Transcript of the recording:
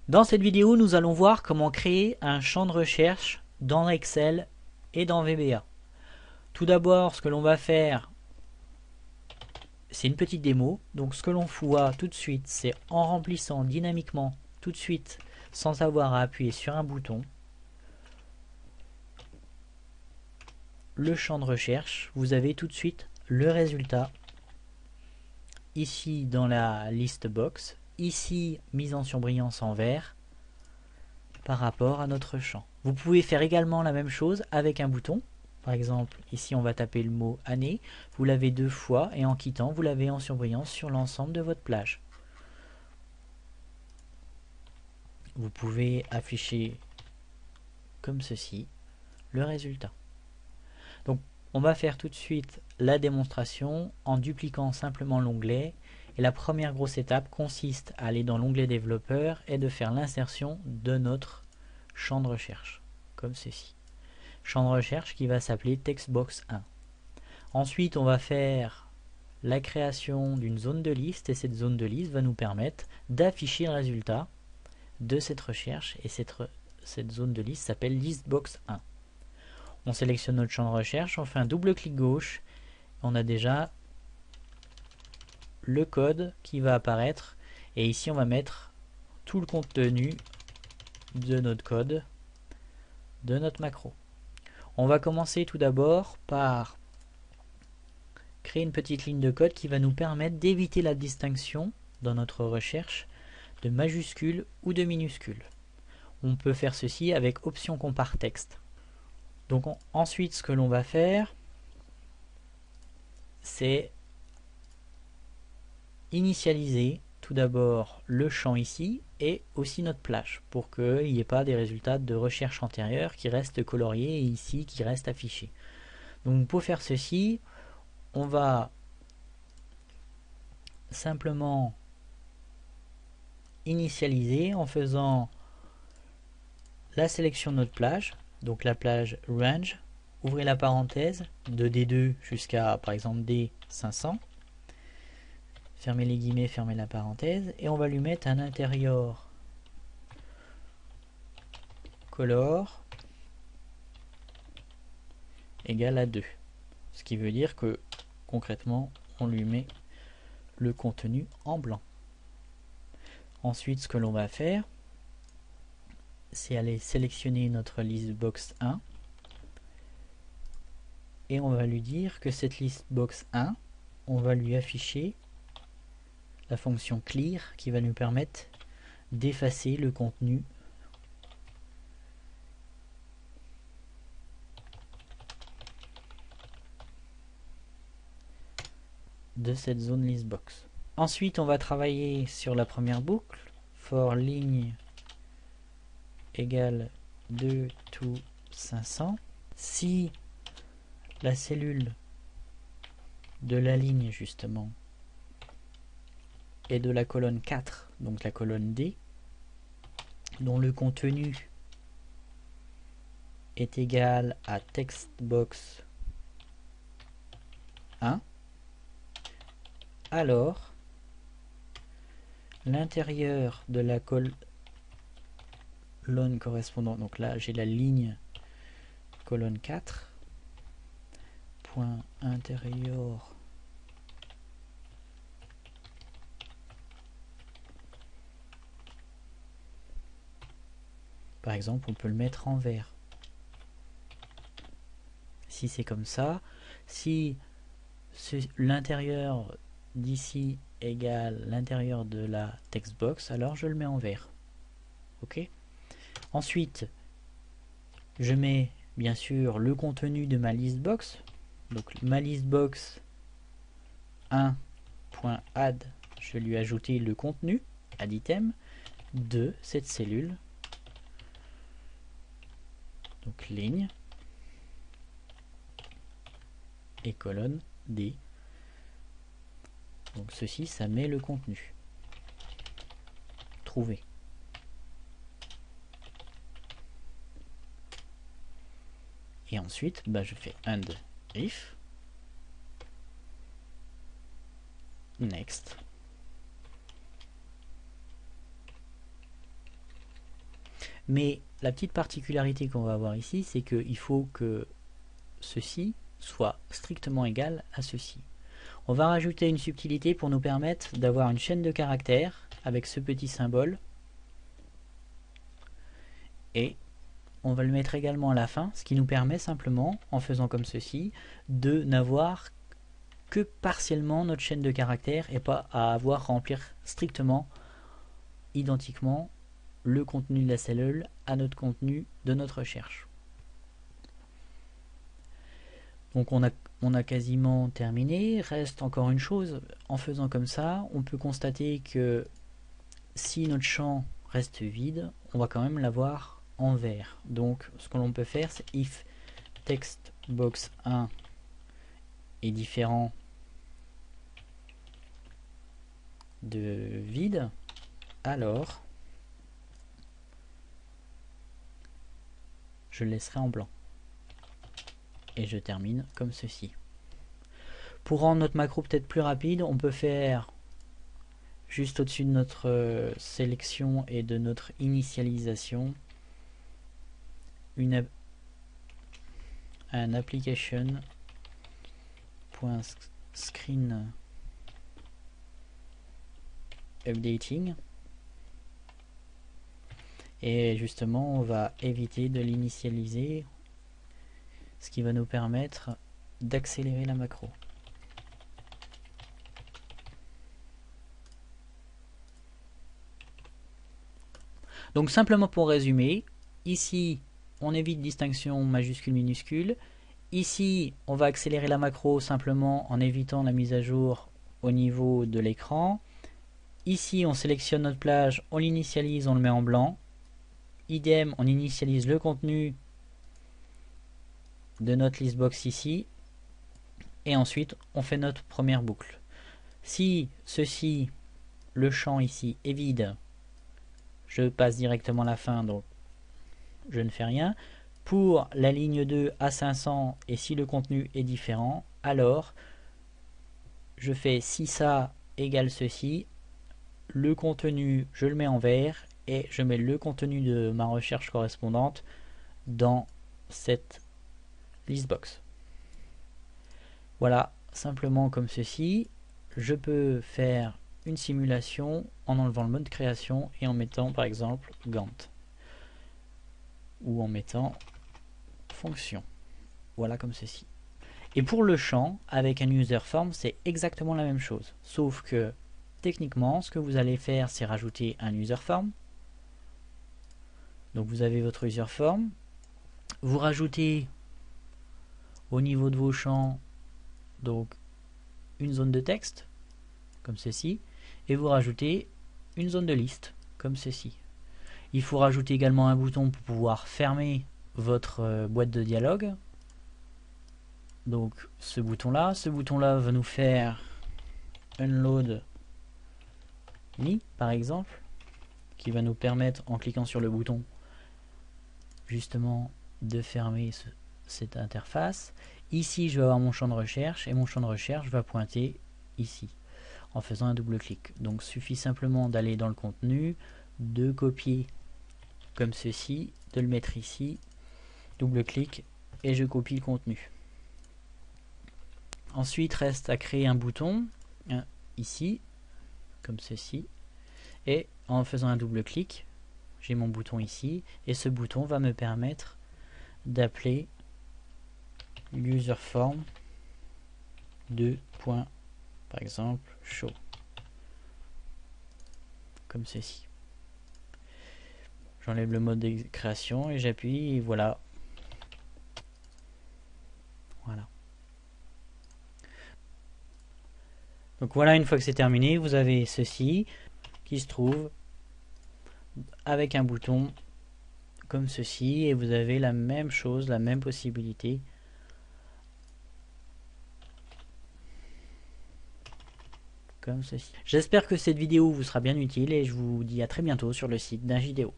Dans cette vidéo, nous allons voir comment créer un champ de recherche dans Excel et dans VBA. Tout d'abord, ce que l'on va faire, c'est une petite démo. Donc ce que l'on voit tout de suite, c'est en remplissant dynamiquement tout de suite, sans avoir à appuyer sur un bouton, le champ de recherche. Vous avez tout de suite le résultat ici dans la liste box, ici mise en surbrillance en vert par rapport à notre champ. Vous pouvez faire également la même chose avec un bouton. Par exemple, ici on va taper le mot année, vous l'avez 2 fois et en quittant, vous l'avez en surbrillance sur l'ensemble de votre plage. Vous pouvez afficher comme ceci le résultat. Donc on va faire tout de suite la démonstration en dupliquant simplement l'onglet. Et la première grosse étape consiste à aller dans l'onglet développeur et de faire l'insertion de notre champ de recherche, comme ceci. Champ de recherche qui va s'appeler Textbox 1. Ensuite, on va faire la création d'une zone de liste et cette zone de liste va nous permettre d'afficher le résultat de cette recherche et cette zone de liste s'appelle Listbox 1. On sélectionne notre champ de recherche, on fait un double clic gauche, on a déjà le code qui va apparaître et ici on va mettre tout le contenu de notre code, de notre macro. On va commencer tout d'abord par créer une petite ligne de code qui va nous permettre d'éviter la distinction dans notre recherche de majuscules ou de minuscules. On peut faire ceci avec option compare texte. Donc ensuite ce que l'on va faire, c'est initialiser tout d'abord le champ ici et aussi notre plage pour qu'il n'y ait pas des résultats de recherche antérieure qui restent coloriés et ici qui restent affichés. Donc pour faire ceci, on va simplement initialiser en faisant la sélection de notre plage, donc la plage range, ouvrez la parenthèse de D2 jusqu'à par exemple D500, fermez les guillemets, fermez la parenthèse et on va lui mettre un intérieur color égale à 2, ce qui veut dire que concrètement on lui met le contenu en blanc. Ensuite ce que l'on va faire, c'est aller sélectionner notre liste box 1 et on va lui dire que cette liste box 1, on va lui afficher la fonction clear qui va nous permettre d'effacer le contenu de cette zone listbox. Ensuite, on va travailler sur la première boucle, for ligne égale 2 to 500. Si la cellule de la ligne justement est de la colonne 4, donc la colonne D, dont le contenu est égal à textbox 1, alors l'intérieur de la colonne correspondante, donc là j'ai la ligne colonne 4, point intérieur par exemple on peut le mettre en vert. Si c'est comme ça, si l'intérieur d'ici égale l'intérieur de la textbox, alors je le mets en vert. Ok. Ensuite, je mets bien sûr le contenu de ma listbox. Donc ma listbox 1.add, je vais lui ajouter le contenu, add item, de cette cellule. Donc ligne et colonne D. Donc ceci, ça met le contenu. Trouver. Et ensuite, je fais and if next. Mais la petite particularité qu'on va avoir ici, c'est qu'il faut que ceci soit strictement égal à ceci. On va rajouter une subtilité pour nous permettre d'avoir une chaîne de caractères avec ce petit symbole. Et on va le mettre également à la fin, ce qui nous permet simplement, en faisant comme ceci, de n'avoir que partiellement notre chaîne de caractères et pas à avoir à remplir strictement, identiquement, le contenu de la cellule à notre contenu de notre recherche. Donc on a quasiment terminé. Reste encore une chose, en faisant comme ça, on peut constater que si notre champ reste vide, on va quand même l'avoir en vert. Donc ce que l'on peut faire, c'est if textbox1 est différent de vide, alors je le laisserai en blanc. Et je termine comme ceci. Pour rendre notre macro peut-être plus rapide, on peut faire juste au-dessus de notre sélection et de notre initialisation un application.screen updating, et justement on va éviter de l'initialiser, ce qui va nous permettre d'accélérer la macro. Donc simplement pour résumer, ici on évite distinction majuscule minuscule. Ici on va accélérer la macro simplement en évitant la mise à jour au niveau de l'écran. Ici on sélectionne notre plage, on l'initialise, on le met en blanc. Idem, on initialise le contenu de notre listbox ici. Et ensuite on fait notre première boucle. Si ceci, le champ ici est vide, je passe directement à la fin, donc je ne fais rien. Pour la ligne 2 à 500, et si le contenu est différent, alors je fais si ça égale ceci, le contenu je le mets en vert et je mets le contenu de ma recherche correspondante dans cette listbox. Voilà, simplement comme ceci. Je peux faire une simulation en enlevant le mode création et en mettant par exemple Gantt, ou en mettant fonction. Voilà, comme ceci. Et pour le champ, avec un user form, c'est exactement la même chose. Sauf que, techniquement, ce que vous allez faire, c'est rajouter un user form. Donc vous avez votre user form. Vous rajoutez au niveau de vos champs donc une zone de texte, comme ceci. Et vous rajoutez une zone de liste, comme ceci. Il faut rajouter également un bouton pour pouvoir fermer votre boîte de dialogue. Donc ce bouton-là va nous faire Unload Me, par exemple, qui va nous permettre, en cliquant sur le bouton, justement de fermer cette interface. Ici, je vais avoir mon champ de recherche, et mon champ de recherche va pointer ici, en faisant un double clic. Donc suffit simplement d'aller dans le contenu, de copier comme ceci, de le mettre ici, double clic, et je copie le contenu. Ensuite, reste à créer un bouton, ici, comme ceci, et en faisant un double clic, j'ai mon bouton ici, et ce bouton va me permettre d'appeler userform de point, par exemple, show, comme ceci. J'enlève le mode de création et j'appuie, et voilà. Voilà. Donc voilà, une fois que c'est terminé, vous avez ceci qui se trouve avec un bouton comme ceci, et vous avez la même chose, la même possibilité. Comme ceci. J'espère que cette vidéo vous sera bien utile et je vous dis à très bientôt sur le site d'Ingideo.